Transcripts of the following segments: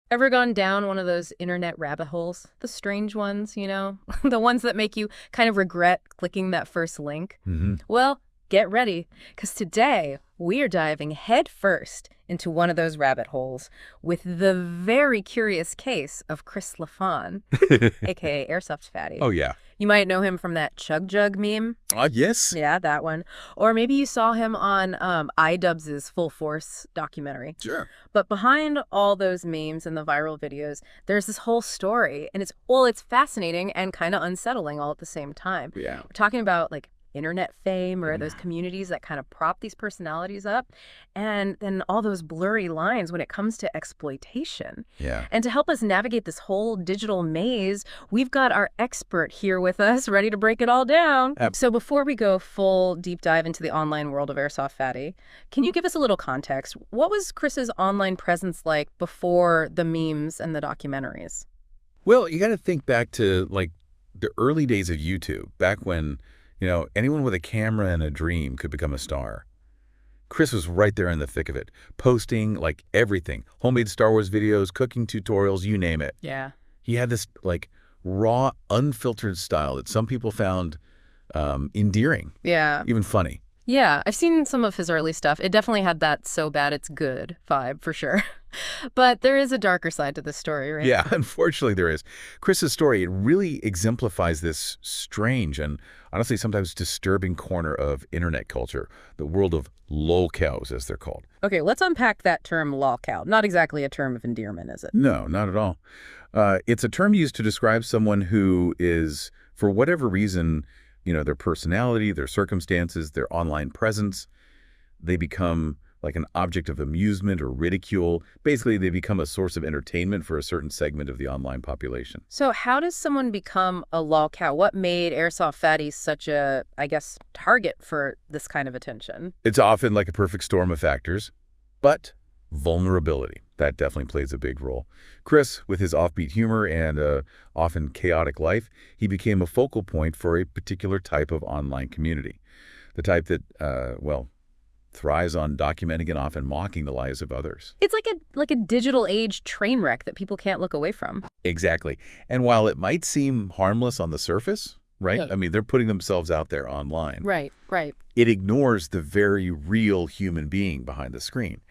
Ever gone down one of those internet rabbit holes? The strange ones, you know? The ones that make you kind of regret clicking that first link? Hmm. Well, get ready, because today we are diving headfirst into one of those rabbit holes with the very curious case of Chris LaFon, aka Airsoftfatty. Oh, yeah. You might know him from that Chug-Jug meme. Yes. Yeah, that one. Or maybe you saw him on iDubbbz's Full Force documentary. Sure. But behind all those memes and the viral videos, there's this whole story. And it's fascinating and kind of unsettling all at the same time. Yeah. We're talking about like internet fame or those communities that kind of prop these personalities up. And then all those blurry lines when it comes to exploitation. Yeah. And to help us navigate this whole digital maze, we've got our expert here with us, ready to break it all down. So before we go full deep dive into the online world of Airsoftfatty, can you give us a little context? What was Chris's online presence like before the memes and the documentaries? Well, you got to think back to like the early days of YouTube, back when, anyone with a camera and a dream could become a star. Chris was right there in the thick of it, posting like everything, homemade Star Wars videos, cooking tutorials, you name it. Yeah. He had this like raw, unfiltered style that some people found endearing, Yeah. even funny. Yeah, I've seen some of his early stuff. It definitely had that so bad it's good vibe, for sure. But there is a darker side to this story, right? Yeah, unfortunately there is. Chris's story, it really exemplifies this strange and honestly sometimes disturbing corner of internet culture, the world of lolcows, as they're called. Okay, let's unpack that term lolcow. Not exactly a term of endearment, is it? No, not at all. It's a term used to describe someone who is, for whatever reason, their personality, their circumstances, their online presence, they become like an object of amusement or ridicule. Basically, they become a source of entertainment for a certain segment of the online population. So how does someone become a lolcow? What made Airsoftfatty such a, I guess, target for this kind of attention? It's often like a perfect storm of factors, but vulnerability, that definitely plays a big role. Chris, with his offbeat humor and often chaotic life, he became a focal point for a particular type of online community. The type that, thrives on documenting and often mocking the lives of others. It's like a digital age train wreck that people can't look away from. Exactly. And while it might seem harmless on the surface, right? Yeah. I mean, they're putting themselves out there online. Right. It ignores the very real human being behind the screen.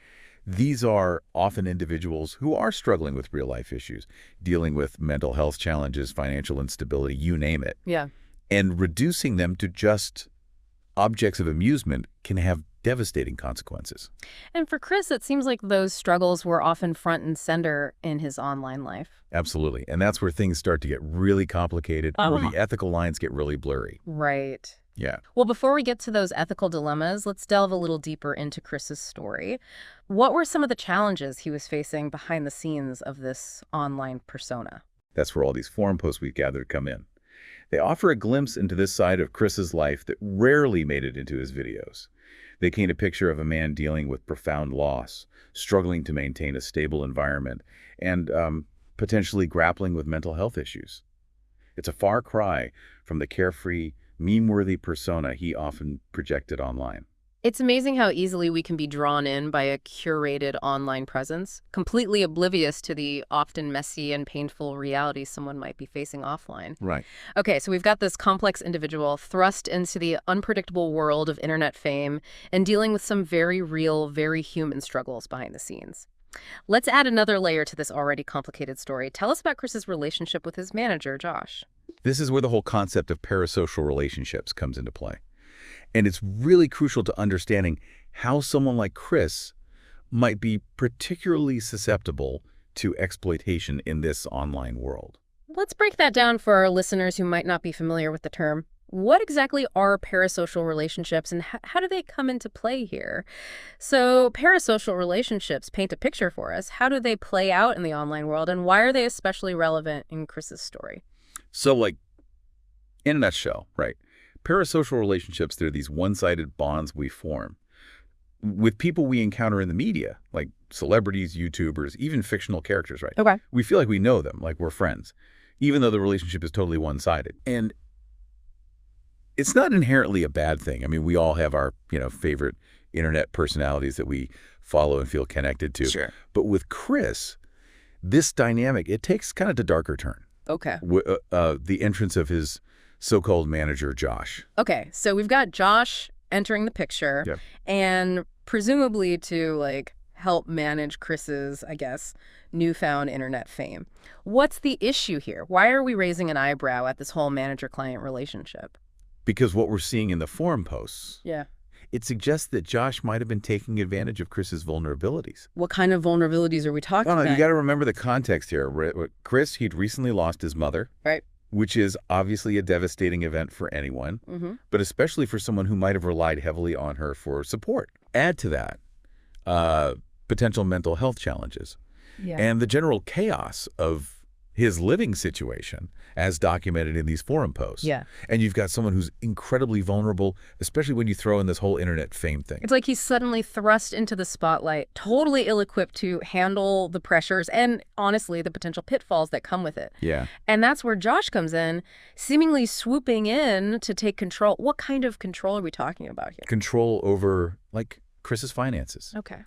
These are often individuals who are struggling with real-life issues, dealing with mental health challenges, financial instability, you name it. Yeah. And reducing them to just objects of amusement can have devastating consequences. And for Chris, it seems like those struggles were often front and center in his online life. Absolutely. And that's where things start to get really complicated, where the ethical lines get really blurry. Right. Yeah. Well, before we get to those ethical dilemmas, let's delve a little deeper into Chris's story. What were some of the challenges he was facing behind the scenes of this online persona? That's where all these forum posts we've gathered come in. They offer a glimpse into this side of Chris's life that rarely made it into his videos. They paint a picture of a man dealing with profound loss, struggling to maintain a stable environment, and potentially grappling with mental health issues. It's a far cry from the carefree, meme-worthy persona he often projected online. It's amazing how easily we can be drawn in by a curated online presence, completely oblivious to the often messy and painful realities someone might be facing offline. Right. Okay, so we've got this complex individual thrust into the unpredictable world of internet fame and dealing with some very real, very human struggles behind the scenes. Let's add another layer to this already complicated story. Tell us about Chris's relationship with his manager, Josh. This is where the whole concept of parasocial relationships comes into play. And it's really crucial to understanding how someone like Chris might be particularly susceptible to exploitation in this online world. Let's break that down for our listeners who might not be familiar with the term. What exactly are parasocial relationships and how do they come into play here? So parasocial relationships paint a picture for us. How do they play out in the online world and why are they especially relevant in Chris's story? So like, in a nutshell, right? Parasocial relationships, they're these one-sided bonds we form with people we encounter in the media, like celebrities, YouTubers, even fictional characters, right? Okay. We feel like we know them, like we're friends, even though the relationship is totally one-sided. And it's not inherently a bad thing. I mean, we all have our, favorite internet personalities that we follow and feel connected to. Sure. But with Chris, This dynamic, it takes kind of a darker turn. Okay. The entrance of his so-called manager, Josh. Okay, so we've got Josh entering the picture, Yep. and presumably to, like, help manage Chris's, I guess, newfound internet fame. What's the issue here? Why are we raising an eyebrow at this whole manager-client relationship? Because what we're seeing in the forum posts, Yeah. it suggests that Josh might have been taking advantage of Chris's vulnerabilities. What kind of vulnerabilities are we talking No, about? you got to remember the context here. Chris, he'd recently lost his mother. Right. Which is obviously a devastating event for anyone, but especially for someone who might have relied heavily on her for support. Add to that potential mental health challenges and the general chaos of his living situation as documented in these forum posts. Yeah. And you've got someone who's incredibly vulnerable, especially when you throw in this whole internet fame thing. It's like he's suddenly thrust into the spotlight, totally ill-equipped to handle the pressures and, honestly, the potential pitfalls that come with it. Yeah. And that's where Josh comes in, seemingly swooping in to take control. What kind of control are we talking about here? Control over, like, Chris's finances. Okay.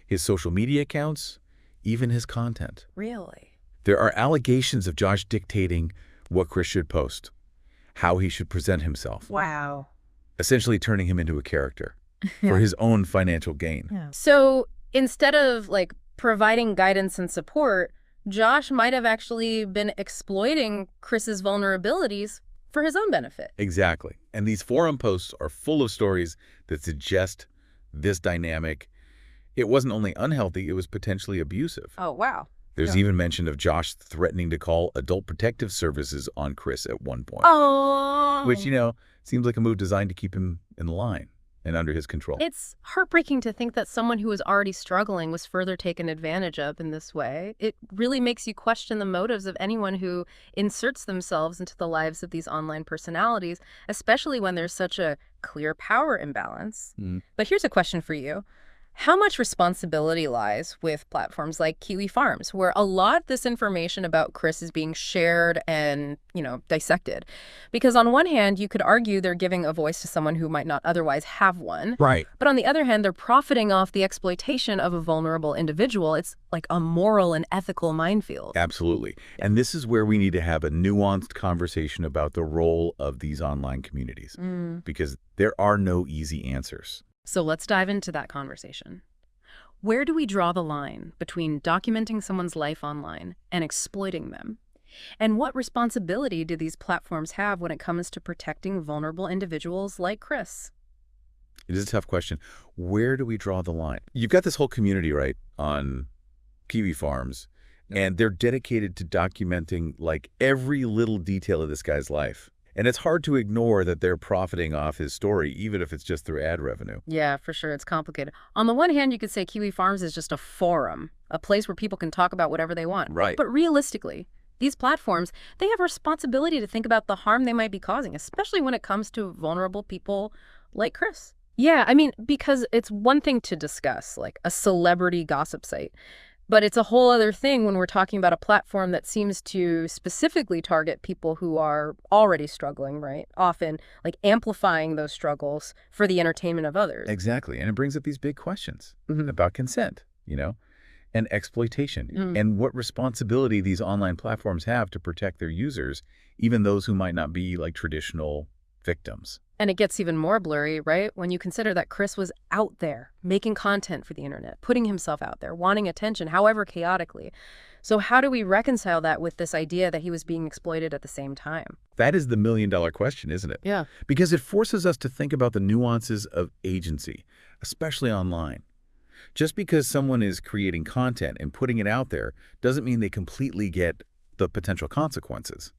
His social media accounts, even his content. Really? There are allegations of Josh dictating what Chris should post, how he should present himself. Wow. Essentially turning him into a character for his own financial gain. Yeah. So instead of, like, providing guidance and support, Josh might have actually been exploiting Chris's vulnerabilities for his own benefit. Exactly. And these forum posts are full of stories that suggest this dynamic. It wasn't only unhealthy, it was potentially abusive. Oh, wow. There's even mention of Josh threatening to call Adult Protective Services on Chris at one point. Oh. Which, seems like a move designed to keep him in line and under his control. It's heartbreaking to think that someone who was already struggling was further taken advantage of in this way. It really makes you question the motives of anyone who inserts themselves into the lives of these online personalities, especially when there's such a clear power imbalance. But here's a question for you. How much responsibility lies with platforms like Kiwi Farms, where a lot of this information about Chris is being shared and, dissected? Because on one hand, you could argue they're giving a voice to someone who might not otherwise have one. Right. But on the other hand, they're profiting off the exploitation of a vulnerable individual. It's like a moral and ethical minefield. Absolutely. And this is where we need to have a nuanced conversation about the role of these online communities, because there are no easy answers. So let's dive into that conversation. Where do we draw the line between documenting someone's life online and exploiting them? And what responsibility do these platforms have when it comes to protecting vulnerable individuals like Chris? It is a tough question. Where do we draw the line? You've got this whole community, right, on Kiwi Farms, and they're dedicated to documenting, like, every little detail of this guy's life. And it's hard to ignore that they're profiting off his story, even if it's just through ad revenue. Yeah, for sure. It's complicated. On the one hand, you could say Kiwi Farms is just a forum, a place where people can talk about whatever they want. Right. But realistically, these platforms, they have a responsibility to think about the harm they might be causing, especially when it comes to vulnerable people like Chris. Yeah, I mean, because it's one thing to discuss, like a celebrity gossip site. But it's a whole other thing when we're talking about a platform that seems to specifically target people who are already struggling, right? Often, like, amplifying those struggles for the entertainment of others. Exactly. And it brings up these big questions about consent, and exploitation, and what responsibility these online platforms have to protect their users, even those who might not be, like, traditional victims. And it gets even more blurry, right? When you consider that Chris was out there making content for the internet, putting himself out there, wanting attention, however chaotically. So how do we reconcile that with this idea that he was being exploited at the same time? That is the million-dollar question, isn't it? Yeah. Because it forces us to think about the nuances of agency, especially online. Just because someone is creating content and putting it out there doesn't mean they completely get the potential consequences,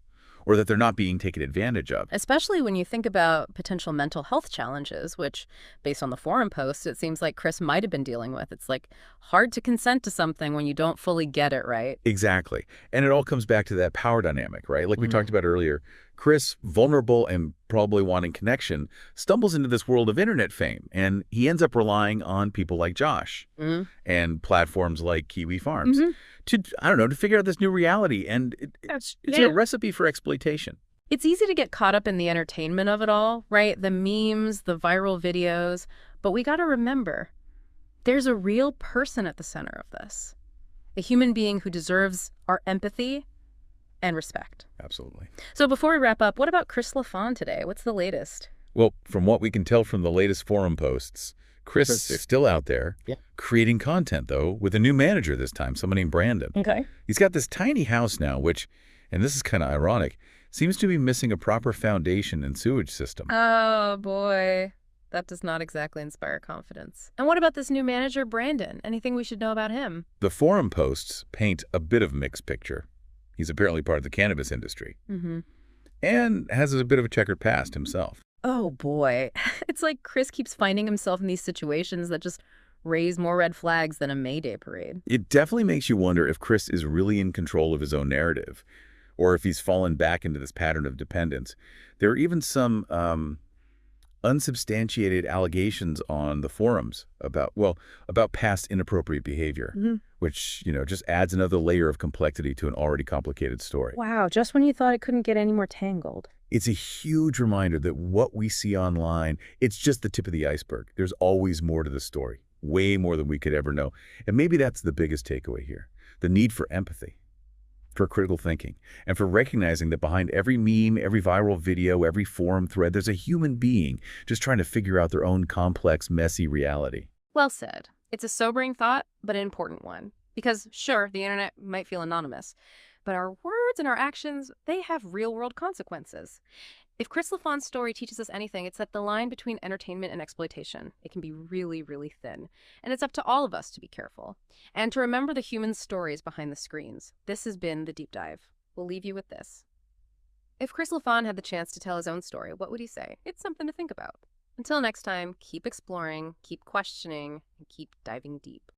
or that they're not being taken advantage of. Especially when you think about potential mental health challenges, which, based on the forum posts, it seems like Chris might have been dealing with. It's like hard to consent to something when you don't fully get it, right? Exactly. And it all comes back to that power dynamic, right? Like we talked about earlier, Chris, vulnerable and probably wanting connection, stumbles into this world of internet fame, and he ends up relying on people like Josh and platforms like Kiwi Farms to figure out this new reality. And it's a recipe for exploitation. It's easy to get caught up in the entertainment of it all, right? The memes, the viral videos. But we got to remember, there's a real person at the center of this. A human being who deserves our empathy and respect. Absolutely. So before we wrap up, what about Chris LaFon today? What's the latest? Well, from what we can tell from the latest forum posts, Chris is still out there creating content, though, with a new manager this time, someone named Brandon. Okay. He's got this tiny house now, which, and this is kind of ironic, seems to be missing a proper foundation and sewage system. Oh, boy. That does not exactly inspire confidence. And what about this new manager, Brandon? Anything we should know about him? The forum posts paint a bit of a mixed picture. He's apparently part of the cannabis industry. And has a bit of a checkered past himself. Oh, boy. It's like Chris keeps finding himself in these situations that just raise more red flags than a May Day parade. It definitely makes you wonder if Chris is really in control of his own narrative, or if he's fallen back into this pattern of dependence. There are even some unsubstantiated allegations on the forums about past inappropriate behavior, which, just adds another layer of complexity to an already complicated story. Wow, just when you thought it couldn't get any more tangled. It's a huge reminder that what we see online, it's just the tip of the iceberg. There's always more to the story, way more than we could ever know. And maybe that's the biggest takeaway here, the need for empathy, for critical thinking, and for recognizing that behind every meme, every viral video, every forum thread, there's a human being just trying to figure out their own complex, messy reality. Well said. It's a sobering thought, but an important one. Because, sure, the internet might feel anonymous, but our words and our actions, they have real-world consequences. If Chris LaFon's story teaches us anything, it's that the line between entertainment and exploitation, it can be really, really thin. And it's up to all of us to be careful. And to remember the human stories behind the screens. This has been The Deep Dive. We'll leave you with this. If Chris LaFon had the chance to tell his own story, what would he say? It's something to think about. Until next time, keep exploring, keep questioning, and keep diving deep.